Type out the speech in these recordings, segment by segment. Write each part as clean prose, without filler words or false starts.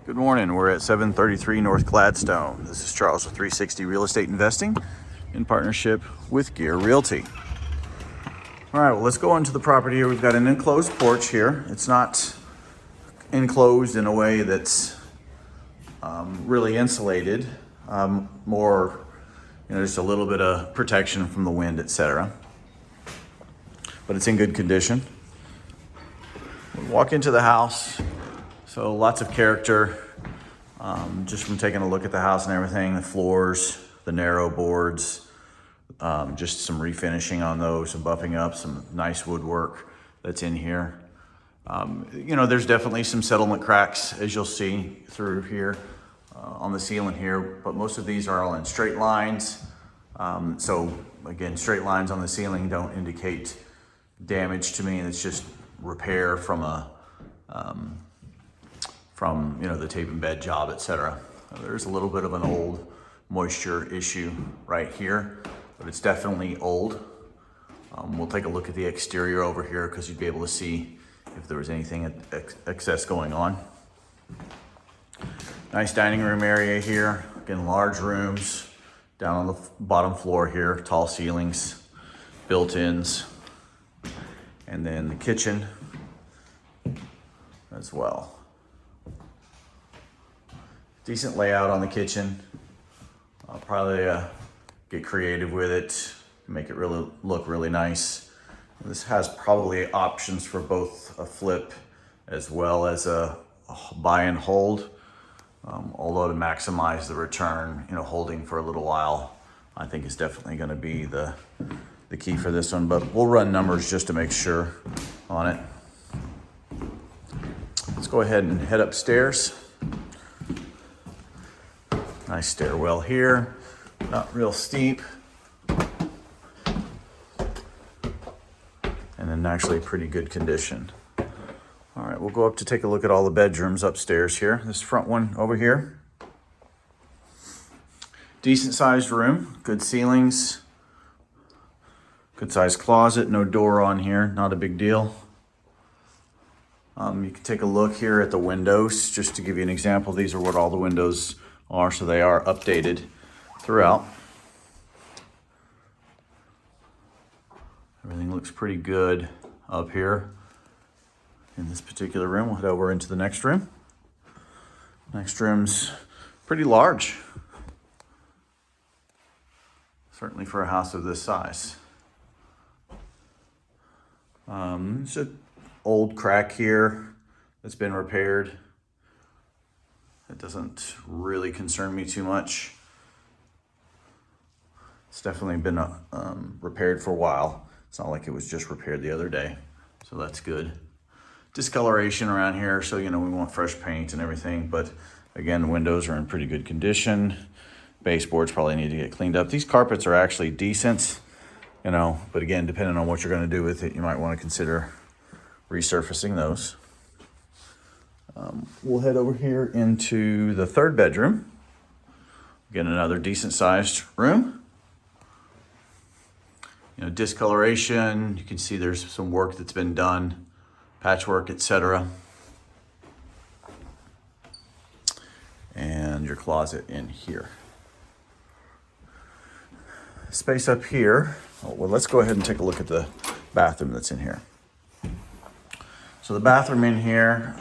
Good morning. We're at 733 North Gladstone. This is Charles with 360 Real Estate Investing in partnership with Gear Realty. All right, well, let's go into the property here. We've got an enclosed porch here. It's not enclosed in a way that's really insulated. More, just a little bit of protection from the wind, etc. But it's in good condition. We walk into the house. So lots of character, just from taking a look at the house and everything, the floors, the narrow boards, just some refinishing on those, some buffing up, some nice woodwork that's in here. There's definitely some settlement cracks, as you'll see through here on the ceiling here, but most of these are all in straight lines. So again, straight lines on the ceiling don't indicate damage to me. It's just repair from the tape and bed job, etc. There's a little bit of an old moisture issue right here, but it's definitely old. We'll take a look at the exterior over here because you'd be able to see if there was anything excess going on. Nice dining room area here. Again, large rooms down on the bottom floor here, tall ceilings, built-ins, and then the kitchen as well. Decent layout on the kitchen. I'll probably get creative with it, make it really look really nice. This has probably options for both a flip as well as a buy and hold. Although to maximize the return, holding for a little while, I think is definitely going to be the key for this one. But we'll run numbers just to make sure on it. Let's go ahead and head upstairs. Nice stairwell here, not real steep. And in actually pretty good condition. All right, we'll go up to take a look at all the bedrooms upstairs here. This front one over here. Decent sized room, good ceilings, good sized closet, no door on here, not a big deal. You can take a look here at the windows, just to give you an example. These are what all the windows are, so they are updated throughout. Everything looks pretty good up here in this particular room. We'll head over into the next room. Next room's pretty large, certainly for a house of this size. It's an old crack here that's been repaired. It doesn't really concern me too much. It's definitely been repaired for a while. It's not like it was just repaired the other day, so that's good. Discoloration around here, so we want fresh paint and everything, but again, the windows are in pretty good condition. Baseboards probably need to get cleaned up. These carpets are actually decent, but again, depending on what you're going to do with it, you might want to consider resurfacing those. We'll head over here into the third bedroom. Again, another decent sized room. Discoloration, you can see there's some work that's been done, patchwork, etc. And your closet in here. Space up here. Well, let's go ahead and take a look at the bathroom that's in here. So the bathroom in here,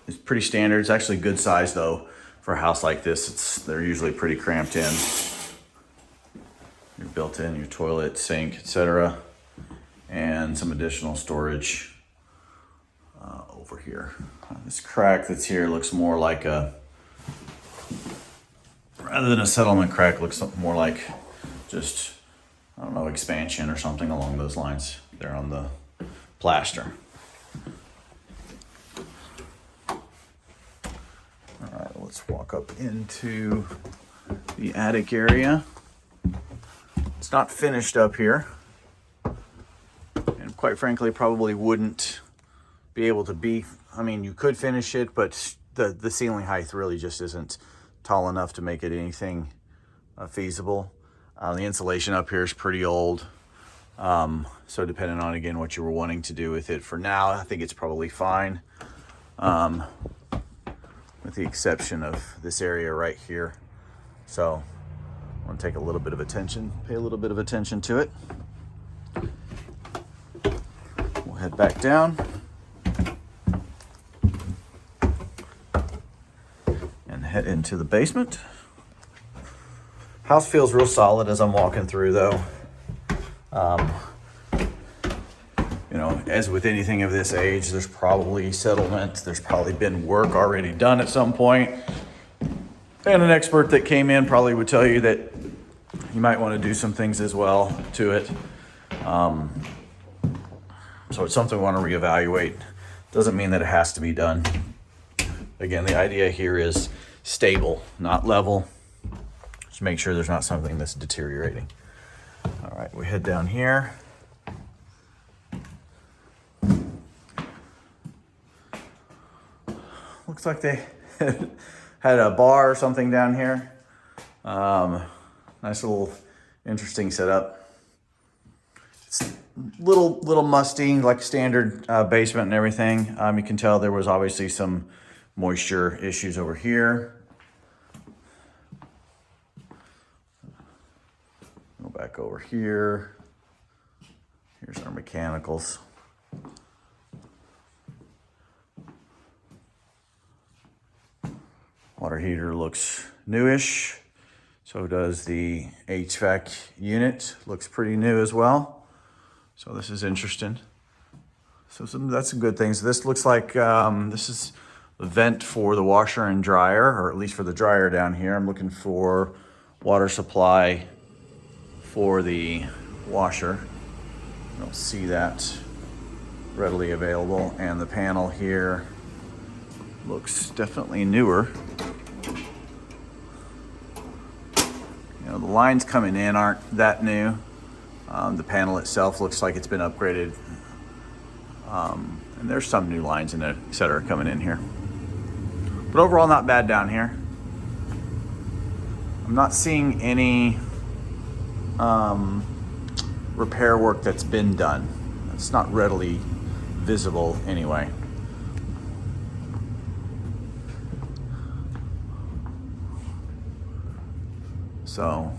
it's pretty standard. It's actually good size though for a house like this. They're usually pretty cramped in. You're built in your toilet, sink, etc., and some additional storage over here. This crack that's here looks more like rather than a settlement crack, looks more like just, expansion or something along those lines there on the plaster. All right, let's walk up into the attic area. It's not finished up here, and quite frankly, probably wouldn't be able to be. You could finish it, but the ceiling height really just isn't tall enough to make it anything feasible. The insulation up here is pretty old, so depending on, again, what you were wanting to do with it, for now, I think it's probably fine. With with the exception of this area right here. So I want to take a little bit of attention, pay a little bit of attention to it. We'll head back down and head into the basement. House feels real solid as I'm walking through though. You know, as with anything of this age, there's probably settlement. There's probably been work already done at some point. And an expert that came in probably would tell you that you might want to do some things as well to it. So it's something we want to reevaluate. Doesn't mean that it has to be done. Again, the idea here is stable, not level. Just make sure there's not something that's deteriorating. All right, we head down here. Looks like they had a bar or something down here. Nice little interesting setup. It's little musty, like standard basement and everything. You can tell there was obviously some moisture issues over here. Go back over here. Here's our mechanicals. Water heater looks newish. So does the HVAC unit. Looks pretty new as well. So this is interesting. So that's some good things. This looks like this is the vent for the washer and dryer, or at least for the dryer down here. I'm looking for water supply for the washer. I don't see that readily available. And the panel here looks definitely newer. You know, the lines coming in aren't that new. The panel itself looks like it's been upgraded. And there's some new lines in it, et cetera, coming in here. But overall, not bad down here. I'm not seeing any repair work that's been done. It's not readily visible anyway. So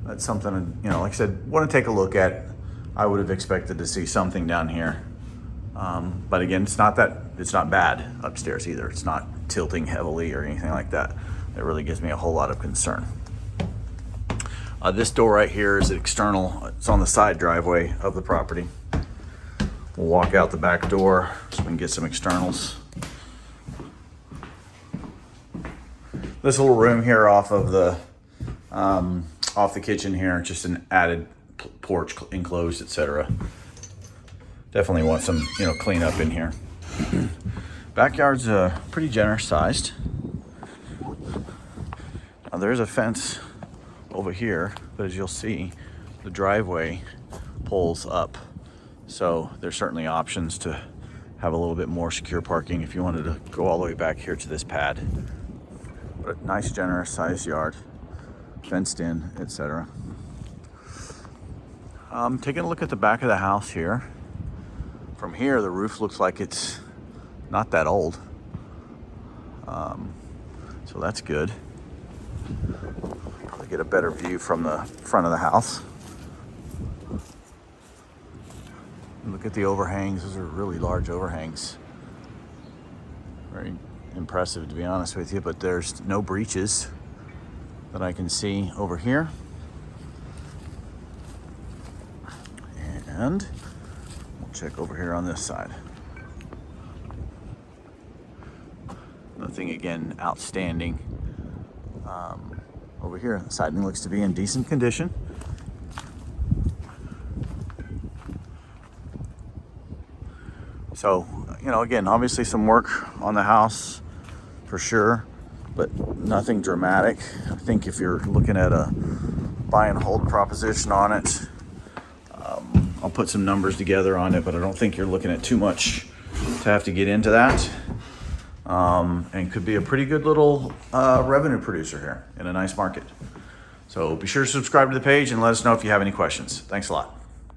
that's something, you know, like I said, want to take a look at. I would have expected to see something down here. But again, it's not bad upstairs either. It's not tilting heavily or anything like that. That really gives me a whole lot of concern. This door right here is external. It's on the side driveway of the property. We'll walk out the back door so we can get some externals. This little room here off the kitchen here, just an added porch enclosed, etc. Definitely want some, you know, cleanup in here. Backyard's pretty generous sized. Now there's a fence over here, but as you'll see, the driveway pulls up. So there's certainly options to have a little bit more secure parking if you wanted to go all the way back here to this pad. But a nice generous sized yard, fenced in, etc. Taking a look at the back of the house here. From here, the roof looks like it's not that old. So that's good. Probably get a better view from the front of the house. Look at the overhangs. Those are really large overhangs. Very impressive, to be honest with you, but there's no breaches that I can see over here. And we'll check over here on this side. Nothing, again, outstanding. Over here, the siding looks to be in decent condition. So, you know, again, obviously some work on the house for sure, but nothing dramatic. I think if you're looking at a buy and hold proposition on it, I'll put some numbers together on it, but I don't think you're looking at too much to have to get into that. And could be a pretty good little revenue producer here in a nice market. So be sure to subscribe to the page and let us know if you have any questions. Thanks a lot.